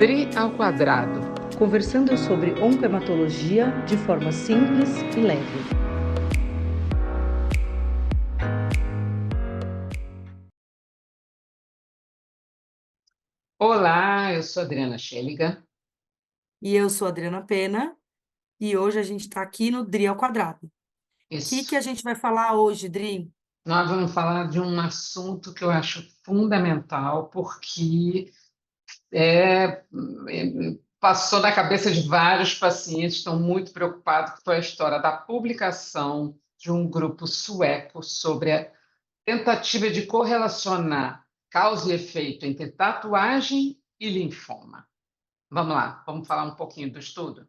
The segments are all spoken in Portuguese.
Dri ao quadrado. Conversando sobre oncohematologia de forma simples e leve. Olá, eu sou Adriana Schelliga. E eu sou a Adriana Pena, e hoje a gente está aqui no Dri ao quadrado. O que Isso. a gente vai falar hoje, Dri? Nós vamos falar de um assunto que eu acho fundamental, porque é, passou na cabeça de vários pacientes, estão muito preocupados, que foi a história da publicação de um grupo sueco sobre a tentativa de correlacionar causa e efeito entre tatuagem e linfoma. Vamos lá, vamos falar um pouquinho do estudo?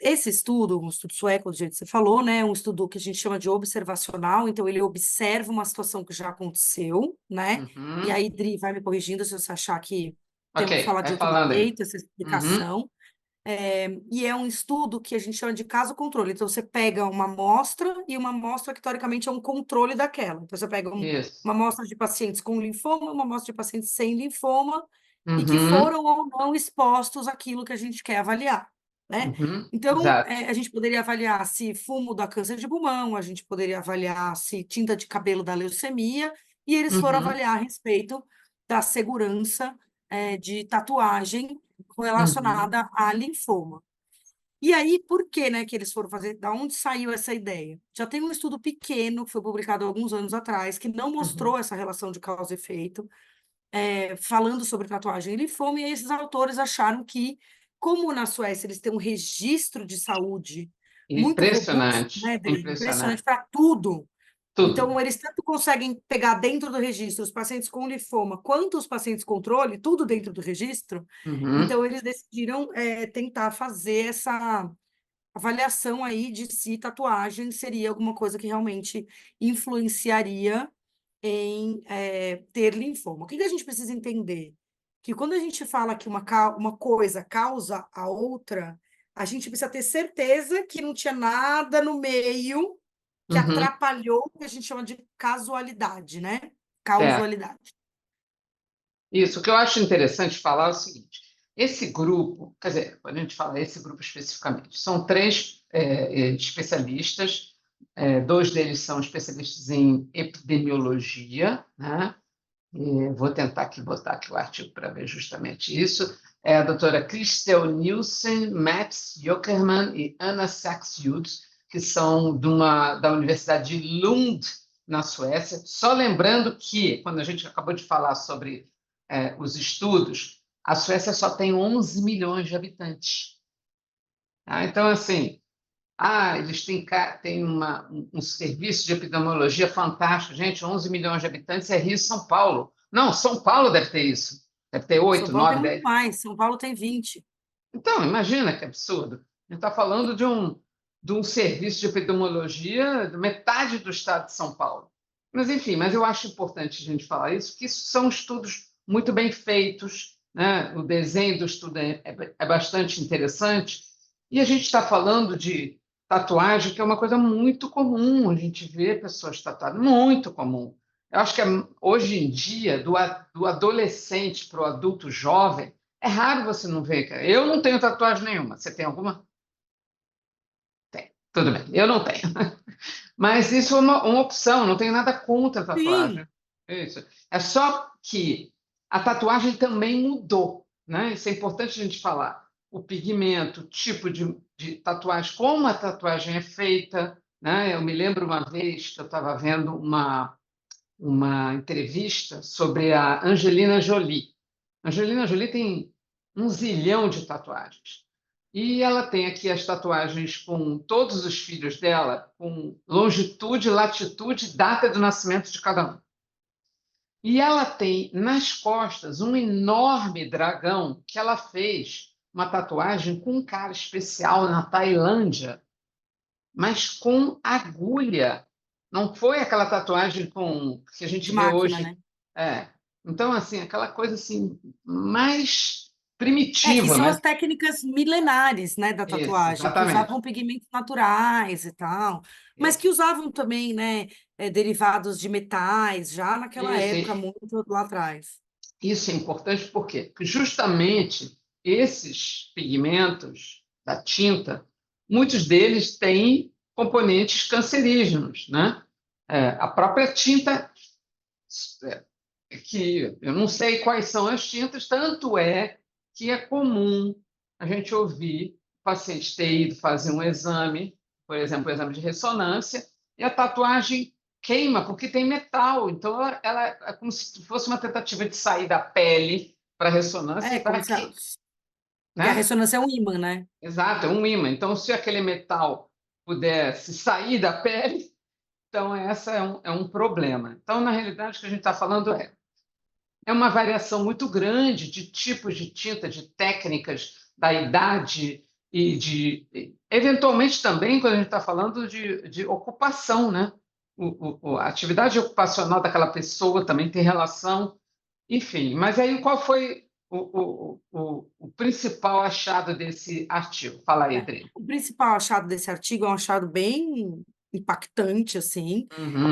Esse estudo, um estudo sueco, do jeito que você falou, né, é um estudo que a gente chama de observacional, então ele observa uma situação que já aconteceu, né? E Uhum. aí, Dri, vai me corrigindo se você achar que temos que Ok, falar de vai outro falando aí. jeito, essa Uhum. explicação. E é um estudo que a gente chama de caso controle. Então, você pega uma amostra e uma amostra que, teoricamente, é um controle daquela. Então, você pega Isso. uma amostra de pacientes com linfoma, uma amostra de pacientes sem linfoma, e que Uhum. foram ou não expostos àquilo que a gente quer avaliar, né? Uhum. Então, Exato. a gente poderia avaliar se fumo dá câncer de pulmão, a gente poderia avaliar se tinta de cabelo dá leucemia, e eles foram Uhum. avaliar a respeito da segurança, de tatuagem Uhum. relacionada a linfoma. E aí, por que, né, que eles foram fazer? Da onde saiu essa ideia? Já tem um estudo pequeno, que foi publicado há alguns anos atrás, que não Uhum. mostrou essa relação de causa e efeito, falando sobre tatuagem e linfoma, e aí esses autores acharam que, como na Suécia eles têm um registro de saúde muito robusto, Impressionante. né, Adri? Impressionante Impressionante. para tudo. Tudo. Então, eles tanto conseguem pegar dentro do registro os pacientes com linfoma, quanto os pacientes controle, tudo dentro do registro. Uhum. Então, eles decidiram tentar fazer essa avaliação aí de se tatuagem seria alguma coisa que realmente influenciaria em ter linfoma. O que que a gente precisa entender? Que quando a gente fala que uma coisa causa a outra, a gente precisa ter certeza que não tinha nada no meio que Uhum. atrapalhou o que a gente chama de casualidade, né? Certo. Causalidade. Isso. O que eu acho interessante falar é o seguinte: esse grupo, quer dizer, quando a gente fala esse grupo especificamente, são três especialistas, dois deles são especialistas em epidemiologia, né? Vou tentar aqui botar aqui o artigo para ver justamente isso. É a doutora Christel Nielsen, Mats Jokerman e Anna Saxjud, que são da Universidade de Lund, na Suécia. Só lembrando que, quando a gente acabou de falar sobre os estudos, a Suécia só tem 11 milhões de habitantes. Tá? Então, assim, eles têm um serviço de epidemiologia fantástico. Gente, 11 milhões de habitantes é Rio e São Paulo. Não, São Paulo deve ter isso. Deve ter São 8, Paulo tem 9, muito 10. mais. São Paulo tem 20. Então, imagina que absurdo. A gente está falando de um serviço de epidemiologia de metade do estado de São Paulo. Mas, enfim, eu acho importante a gente falar isso, que isso são estudos muito bem feitos, né? O desenho do estudo é bastante interessante. E a gente está falando de tatuagem, que é uma coisa muito comum, a gente vê pessoas tatuadas, muito comum. Eu acho que hoje em dia, do adolescente para o adulto jovem, é raro você não ver, cara. Eu não tenho tatuagem nenhuma. Você tem alguma? Tem. Tudo bem, eu não tenho. Mas isso é uma opção, não tenho nada contra a Sim. tatuagem. Isso. É só que a tatuagem também mudou, né? Isso é importante a gente falar. O pigmento, o tipo de tatuagem, como a tatuagem é feita, né? Eu me lembro uma vez que eu estava vendo uma entrevista sobre a Angelina Jolie. Angelina Jolie tem 1 zilhão de tatuagens. E ela tem aqui as tatuagens com todos os filhos dela, com longitude, latitude, data do nascimento de cada um. E ela tem nas costas um enorme dragão que ela fez uma tatuagem com um cara especial na Tailândia, mas com agulha. Não foi aquela tatuagem que a gente De vê máquina, hoje. né? É. Então, assim, aquela coisa assim, mais Que primitiva, são mas as técnicas milenares, né, da isso, tatuagem, que exatamente. usavam pigmentos naturais e tal, mas que Isso, usavam também, né, derivados de metais, já naquela isso. época, muito lá atrás. Isso é importante por quê? Porque justamente esses pigmentos da tinta, muitos deles têm componentes cancerígenos, né? A própria tinta, que eu não sei quais são as tintas, tanto é que é comum a gente ouvir o paciente ter ido fazer um exame, por exemplo, um exame de ressonância, e a tatuagem queima porque tem metal. Então, ela é como se fosse uma tentativa de sair da pele para a ressonância e Como vai se a, aqui, que a né? ressonância é um ímã, né? Exato, é um ímã. Então, se aquele metal pudesse sair da pele, então essa é um problema. Então, na realidade, o que a gente está falando é uma variação muito grande de tipos de tinta, de técnicas, da idade eventualmente também, quando a gente está falando de ocupação, né? A atividade ocupacional daquela pessoa também tem relação, enfim. Mas aí qual foi o principal achado desse artigo? Fala aí, Adri. O principal achado desse artigo é um achado bem impactante, assim,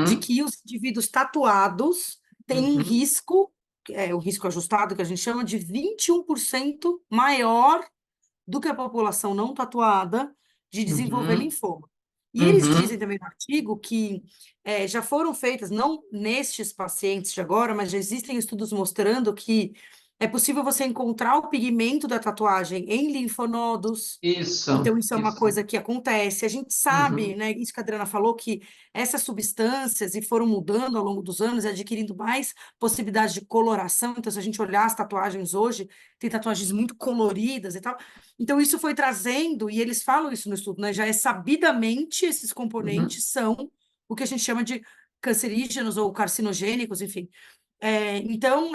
de Uhum, que os indivíduos tatuados têm um uhum, risco, o risco ajustado, que a gente chama de 21% maior do que a população não tatuada de desenvolver uhum, linfoma. E eles dizem uhum, também no artigo que já foram feitas, não nestes pacientes de agora, mas já existem estudos mostrando que é possível você encontrar o pigmento da tatuagem em linfonodos. Então, isso é uma isso. coisa que acontece. A gente sabe, Uhum, né, isso que a Adriana falou, que essas substâncias e foram mudando ao longo dos anos, adquirindo mais possibilidades de coloração. Então, se a gente olhar as tatuagens hoje, tem tatuagens muito coloridas e tal. Então, isso foi trazendo, e eles falam isso no estudo, né? Já é sabidamente esses uhum, componentes são o que a gente chama de cancerígenos ou carcinogênicos, enfim. Então,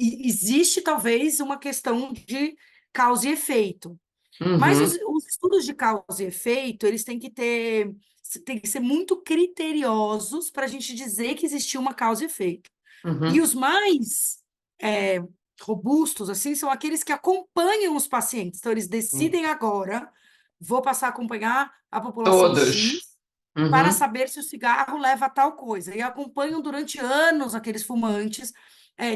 existe talvez uma questão de causa e efeito. Mas uhum, os estudos de causa e efeito, eles têm que ser muito criteriosos para a gente dizer que existiu uma causa e efeito. E uhum. os mais é, robustos, assim, são aqueles que acompanham os pacientes. Então, eles decidem agora, vou passar a acompanhar a população Todos. X para Uhum, saber se o cigarro leva a tal coisa. E acompanham durante anos aqueles fumantes,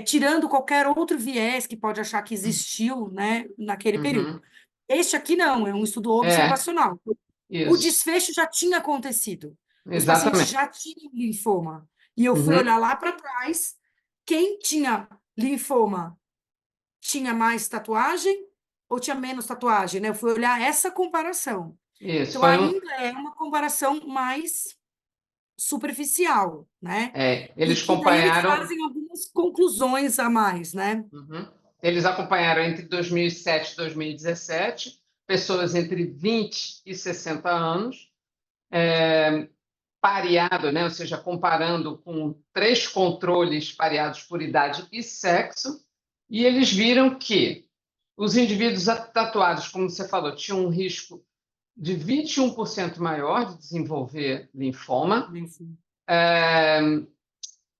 tirando qualquer outro viés que pode achar que existiu, né, naquele período. uhum. Este aqui não, é um estudo É, observacional. O isso. desfecho já tinha acontecido. Os pacientes Exatamente. já tinham linfoma. E eu fui olhar Uhum, lá para trás, quem tinha linfoma tinha mais tatuagem ou tinha menos tatuagem, né? Eu fui olhar essa comparação. isso. Então, ainda é uma comparação mais superficial, né? E Eles que daí eles acompanharam, fazem algumas conclusões a mais, né? uhum, eles acompanharam entre 2007 e 2017 pessoas entre 20 e 60 anos, pareado, né? Ou seja, comparando com três controles pareados por idade e sexo, e eles viram que os indivíduos tatuados, como você falou, tinham um risco de 21% maior de desenvolver linfoma. Enfim.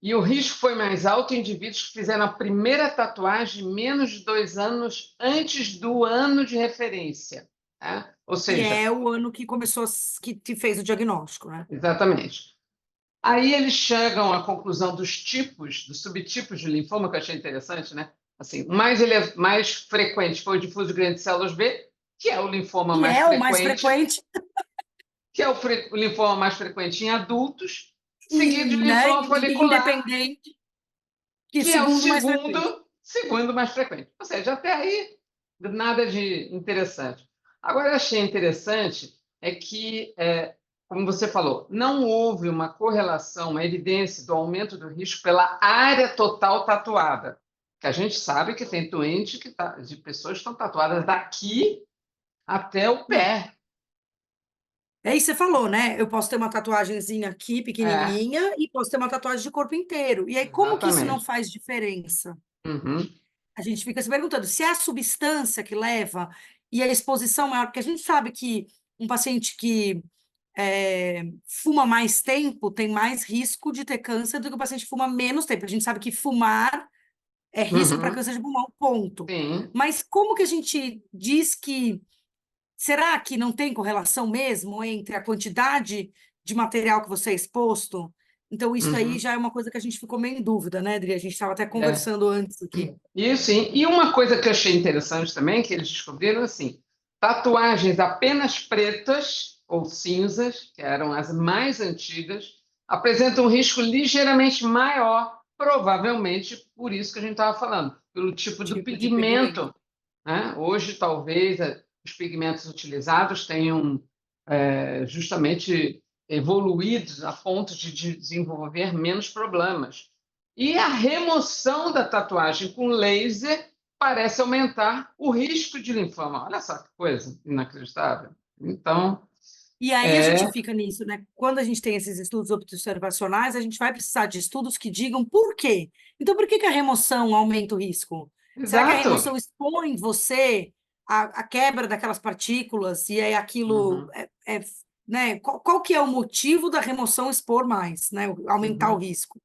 E o risco foi mais alto em indivíduos que fizeram a primeira tatuagem menos de 2 anos antes do ano de referência, tá? Ou Que seja, é o ano que começou, que fez o diagnóstico, né? exatamente. Aí eles chegam à conclusão dos tipos, dos subtipos de linfoma, que eu achei interessante, né? Assim, mais frequente foi o difuso grande de células B, que é o linfoma E mais é o mais frequente, frequente, que é o linfoma mais frequente em adultos, seguido de e, né, linfoma folicular, independente, que que é o segundo mais frequente. segundo mais frequente. Ou seja, até aí, nada de interessante. Agora, eu achei interessante que, como você falou, não houve uma correlação, uma evidência do aumento do risco pela área total tatuada. Que a gente sabe que tem doente de pessoas que estão tatuadas daqui até o Não. pé. É isso que você falou, né? Eu posso ter uma tatuagenzinha aqui, É, pequenininha, e posso ter uma tatuagem de corpo inteiro. E aí, como que isso não exatamente. faz diferença? Uhum, A gente fica se perguntando se é a substância que leva e a exposição maior, porque a gente sabe que um paciente que fuma mais tempo tem mais risco de ter câncer do que o paciente que fuma menos tempo. A gente sabe que fumar é risco para uhum, câncer de pulmão, ponto. sim. Mas como que a gente diz que será que não tem correlação mesmo entre a quantidade de material que você é exposto Então, isso aí Uhum. já é uma coisa que a gente ficou meio em dúvida, né, Adri? A gente estava até É. conversando antes aqui. Isso, sim. E uma coisa que eu achei interessante também, que eles descobriram, assim, tatuagens apenas pretas ou cinzas, que eram as mais antigas, apresentam um risco ligeiramente maior, provavelmente por isso que a gente estava falando, pelo tipo do Tipo de pigmento. pigmento, né? Hoje, talvez, os pigmentos utilizados tenham justamente evoluído a ponto de desenvolver menos problemas. E a remoção da tatuagem com laser parece aumentar o risco de linfoma. Olha só que coisa inacreditável. Então, E aí a gente é fica nisso, né? Quando a gente tem esses estudos observacionais, a gente vai precisar de estudos que digam por quê. Então, por que que a remoção aumenta o risco? Será que a exato. remoção expõe você à quebra daquelas partículas e aí aquilo Uhum, né? Qual que é o motivo da remoção expor mais, né? Aumentar o uhum, risco?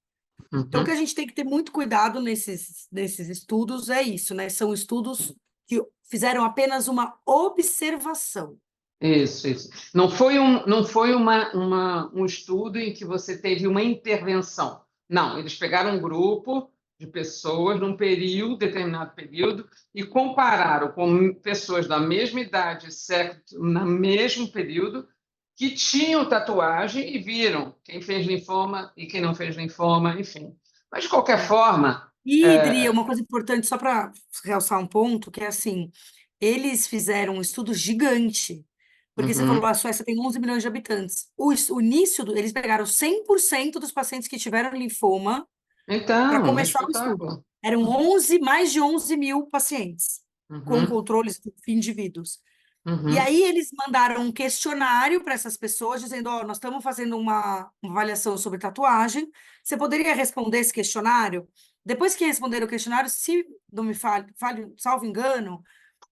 Então, o que a uhum. gente tem que ter muito cuidado nesses estudos é isso, né? São estudos que fizeram apenas uma observação. Isso. Não foi um estudo em que você teve uma intervenção. Não, eles pegaram um grupo de pessoas num período, determinado período, e compararam com pessoas da mesma idade e sexo, no mesmo período, que tinham tatuagem e viram quem fez linfoma e quem não fez linfoma, enfim. Mas, de qualquer É. forma, E, Idri, uma coisa importante, só para realçar um ponto, que é assim, eles fizeram um estudo gigante, porque você falou, uhum. a Suécia tem 11 milhões de habitantes. O início, eles pegaram 100% dos pacientes que tiveram linfoma para Então, é começar o estudo. espetáculo. Eram mais de 11 mil pacientes, com Uhum, controles de indivíduos. E uhum, aí eles mandaram um questionário para essas pessoas, dizendo, ó, nós estamos fazendo uma avaliação sobre tatuagem, você poderia responder esse questionário? Depois que responderam o questionário, se não me salvo engano,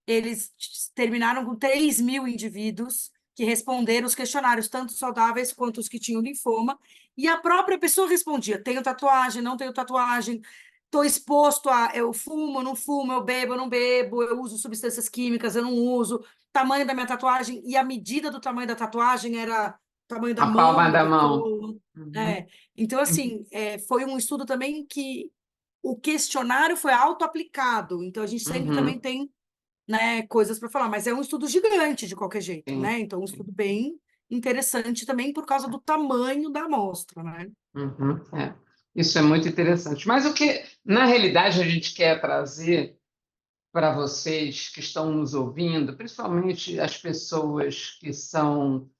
eles terminaram com 3 mil indivíduos que responderam os questionários, tanto saudáveis quanto os que tinham linfoma, e a própria pessoa respondia: tenho tatuagem, não tenho tatuagem, estou exposto a. Eu fumo, não fumo, eu bebo, eu não bebo, eu uso substâncias químicas, eu não uso, tamanho da minha tatuagem, e a medida do tamanho da tatuagem era o tamanho da a palma mão da da mão. pessoa. Uhum, É. Então, assim, foi um estudo também que o questionário foi auto-aplicado, então a gente sempre também uhum, tem, né, coisas para falar, mas é um estudo gigante de qualquer jeito, sim, né? Então, um sim. estudo bem interessante também por causa do tamanho da amostra, né? Uhum, é. Isso é muito interessante. Mas o que, na realidade, a gente quer trazer para vocês que estão nos ouvindo, principalmente as pessoas que são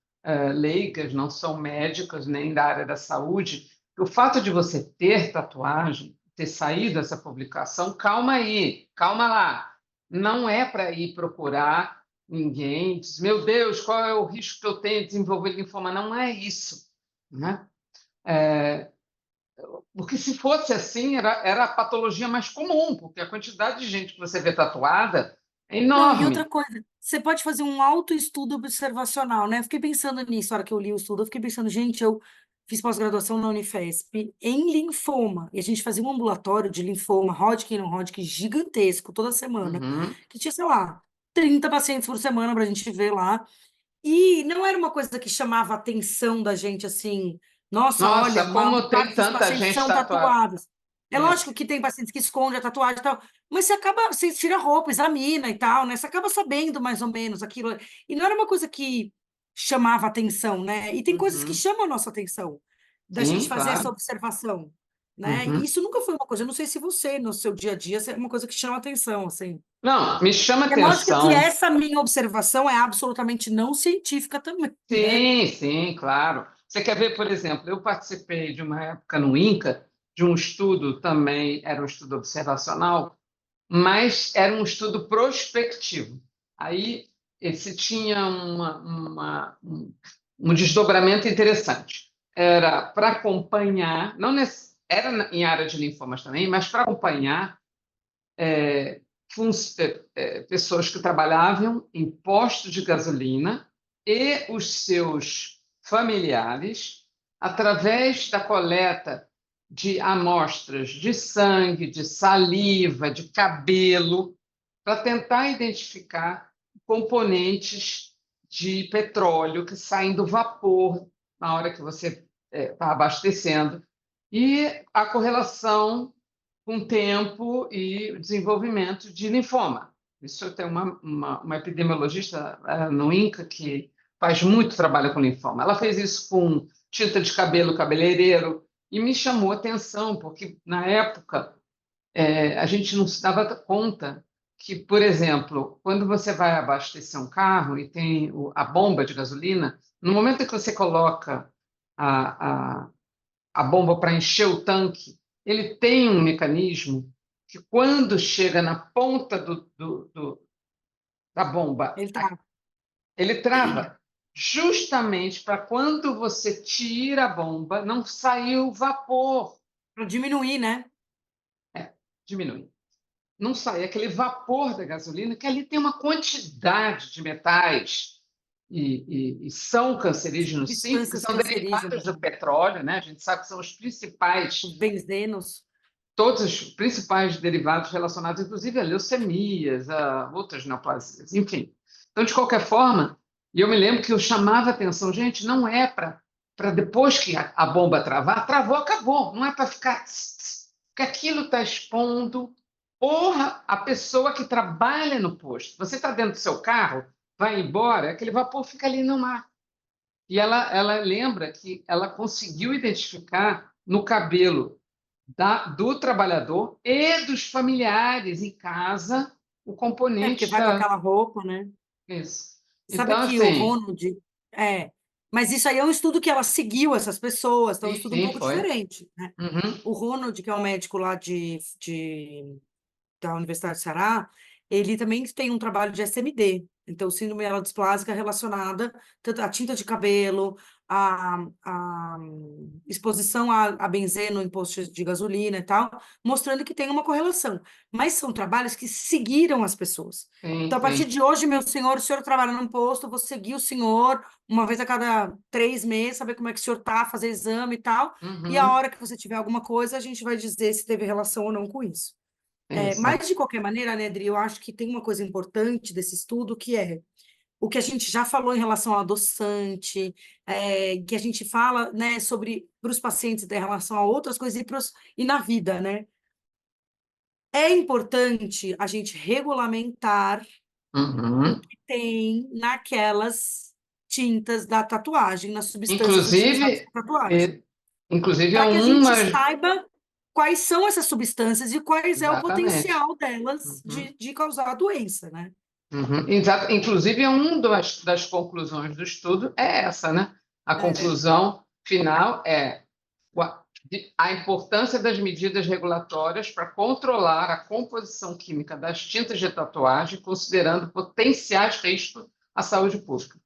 leigas, não são médicas nem da área da saúde, o fato de você ter tatuagem, ter saído essa publicação, calma aí, calma lá. Não é para ir procurar ninguém, diz, meu Deus, qual é o risco que eu tenho de desenvolver linfoma? Não é isso, né? Porque se fosse assim, era a patologia mais comum, porque a quantidade de gente que você vê tatuada é Não, e outra enorme. coisa, você pode fazer um autoestudo observacional, né? Eu fiquei pensando nisso, na hora que eu li o estudo, eu fiquei pensando, gente, eu fiz pós-graduação na Unifesp em linfoma, e a gente fazia um ambulatório de linfoma, Hodgkin e não Hodgkin, gigantesco, toda semana, Uhum. que tinha, sei lá, 30 pacientes por semana para a gente ver lá. E não era uma coisa que chamava a atenção da gente assim, nossa, olha, Nossa, uma como parte tem dos tanta pacientes gente são tatuada. tatuados. É É. lógico que tem pacientes que escondem a tatuagem e tal, mas você acaba, você tira a roupa, examina e tal, né? Você acaba sabendo mais ou menos aquilo. E não era uma coisa que chamava atenção, né? E tem coisas que Uhum. chamam a nossa atenção, da gente Sim, fazer essa claro. observação, né? E Uhum. isso nunca foi uma coisa, eu não sei se você, no seu dia a dia, se é uma coisa que chama atenção, assim. Não, me chama É lógico que atenção. essa minha observação é absolutamente não científica também, né? Sim, sim, claro. Você quer ver, por exemplo, eu participei de uma época no INCA, de um estudo também, era um estudo observacional, mas era um estudo prospectivo. Aí esse tinha um desdobramento interessante. Era para acompanhar, não era em área de linfomas também, mas para acompanhar pessoas que trabalhavam em postos de gasolina e os seus familiares através da coleta de amostras de sangue, de saliva, de cabelo, para tentar identificar componentes de petróleo que saem do vapor na hora que você está abastecendo, e a correlação com o tempo e o desenvolvimento de linfoma. Isso tem uma epidemiologista no INCA que faz muito trabalho com linfoma. Ela fez isso com tinta de cabelo cabeleireiro e me chamou a atenção, porque na época a gente não se dava conta que, por exemplo, quando você vai abastecer um carro e tem a bomba de gasolina, no momento em que você coloca a, a bomba para encher o tanque, ele tem um mecanismo que, quando chega na ponta da bomba, Ele tá ele trava, justamente para quando você tira a bomba, não sair o vapor. para diminuir, né? Diminui. Não sai aquele vapor da gasolina, que ali tem uma quantidade de metais e são cancerígenos, sim, porque Substâncias são derivados cancerígenas, do petróleo, né? A gente sabe que são os principais, benzenos. todos os principais derivados relacionados, inclusive a leucemias, a outras neoplasias, enfim. Então, de qualquer forma, e eu me lembro que eu chamava atenção, gente, não é para depois que a bomba travar, travou, acabou, não é para ficar. Porque aquilo está expondo. Porra, a pessoa que trabalha no posto. Você está dentro do seu carro, vai embora, aquele vapor fica ali no mar. E ela lembra que ela conseguiu identificar no cabelo do trabalhador e dos familiares em casa o É, porque componente vai com da. aquela roupa, né? Isso. Sabe Então, que o assim, Ronald. É, mas isso aí é um estudo que ela seguiu essas pessoas, então é um sim, estudo um sim, pouco foi. diferente, né? Uhum, O Ronald, que é um médico lá da Universidade do Ceará, ele também tem um trabalho de SMD, então síndrome mielodisplásica relacionada tanto à tinta de cabelo, à exposição a benzeno em postos de gasolina e tal, mostrando que tem uma correlação. Mas são trabalhos que seguiram as pessoas. sim, Então, a partir sim. de hoje, meu senhor, o senhor trabalha num posto, eu vou seguir o senhor uma vez a cada 3 meses, saber como é que o senhor tá, fazer exame e tal, e a Uhum, hora que você tiver alguma coisa, a gente vai dizer se teve relação ou não com isso. isso. Mas, de qualquer maneira, né, Adri, eu acho que tem uma coisa importante desse estudo, que é o que a gente já falou em relação ao adoçante, que a gente fala, né, sobre para os pacientes em relação a outras coisas e na vida, né? É importante a gente regulamentar o Uhum. que tem naquelas tintas da tatuagem, nas substâncias utilizadas Inclusive, para tatuagem, é, inclusive é para que a gente uma. saiba quais são essas substâncias e quais é o Exatamente. potencial delas Uhum. de causar a doença, né? Uhum. Exato. Inclusive, das conclusões do estudo é essa, né? A É, conclusão final é a importância das medidas regulatórias para controlar a composição química das tintas de tatuagem, considerando potenciais riscos à saúde pública.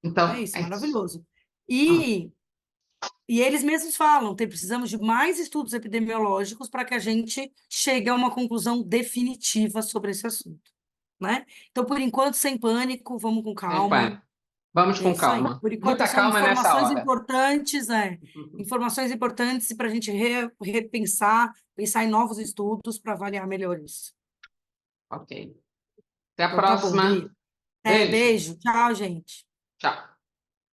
é Então, isso, é isso. maravilhoso. Hum, E, e eles mesmos falam, precisamos de mais estudos epidemiológicos para que a gente chegue a uma conclusão definitiva sobre esse assunto, né? Então, por enquanto, sem pânico, vamos com sem calma. pânico. Vamos É com isso aí. calma. Por enquanto, Muita são calma nessa informações hora. importantes, informações importantes para a gente repensar, pensar em novos estudos para avaliar melhor isso. Ok. Até a Então, tá bom, próxima. Dri. Beijo. Beijo. Tchau, gente. Tchau.